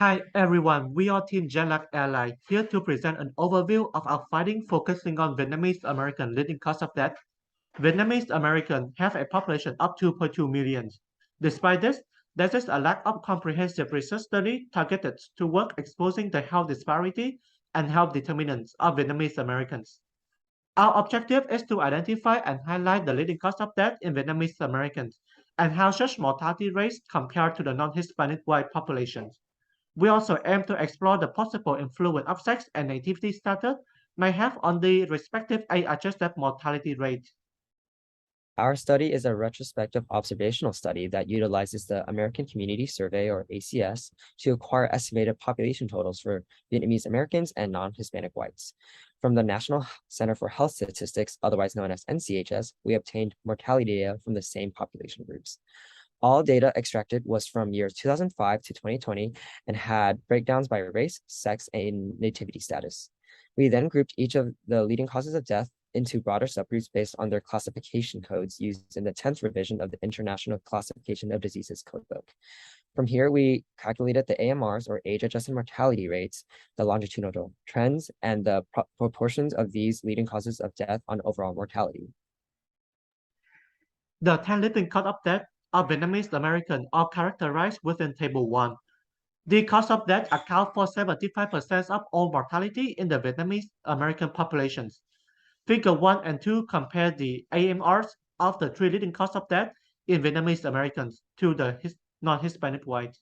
Hi everyone, we are Team Jetlag Airline here to present an overview of our finding focusing on Vietnamese American leading cause of death. Vietnamese Americans have a population of 2.2 million. Despite this, there is a lack of comprehensive research study targeted toward exposing the health disparity and health determinants of Vietnamese Americans. Our objective is to identify and highlight the leading cause of death in Vietnamese Americans and how such mortality rates compare to the non-Hispanic white populations. We also aim to explore the possible influence of sex and nativity status may have on the respective age-adjusted mortality rate. Our study is a retrospective observational study that utilizes the American Community Survey, or ACS, to acquire estimated population totals for Vietnamese Americans and non-Hispanic whites. From the National Center for Health Statistics, otherwise known as NCHS, we obtained mortality data from the same population groups. All data extracted was from years 2005 to 2020 and had breakdowns by race, sex, and nativity status. We then grouped each of the leading causes of death into broader subgroups based on their classification codes used in the 10th revision of the International Classification of Diseases Codebook. From here, we calculated the AMRs, or age-adjusted mortality rates, the longitudinal trends, and the proportions of these leading causes of death on overall mortality. The 10 leading cause of death of Vietnamese Americans are characterized within Table 1. The cause of death account for 75% of all mortality in the Vietnamese American populations. Figure 1 and 2 compare the AMRs of the three leading causes of death in Vietnamese Americans to the non-Hispanic whites.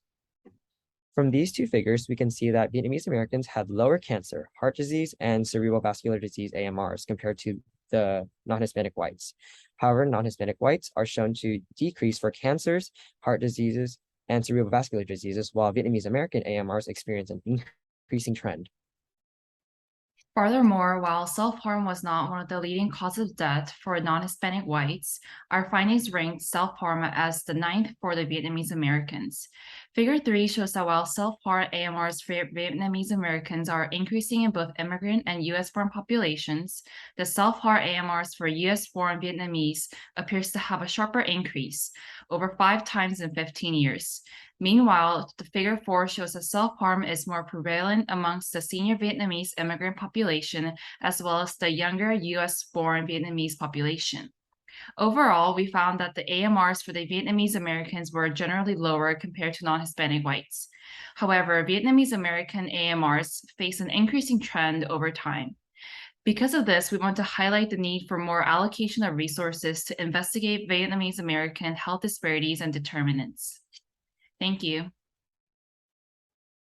From these two figures, we can see that Vietnamese Americans had lower cancer, heart disease, and cerebral vascular disease AMRs compared to the non-Hispanic whites. However, non-Hispanic whites are shown to decrease for cancers, heart diseases, and cerebral vascular diseases, while Vietnamese American AMRs experience an increasing trend. Furthermore, while self-harm was not one of the leading causes of death for non-Hispanic whites, our findings ranked self-harm as the ninth for the Vietnamese Americans. Figure 3 shows that while self-harm AMRs for Vietnamese Americans are increasing in both immigrant and U.S.-born populations, the self-harm AMRs for U.S.-born Vietnamese appears to have a sharper increase, over 5 times in 15 years. Meanwhile, the figure 4 shows that self-harm is more prevalent amongst the senior Vietnamese immigrant population, as well as the younger US-born Vietnamese population. Overall, we found that the AMRs for the Vietnamese Americans were generally lower compared to non-Hispanic whites. However, Vietnamese American AMRs face an increasing trend over time. Because of this, we want to highlight the need for more allocation of resources to investigate Vietnamese American health disparities and determinants. Thank you.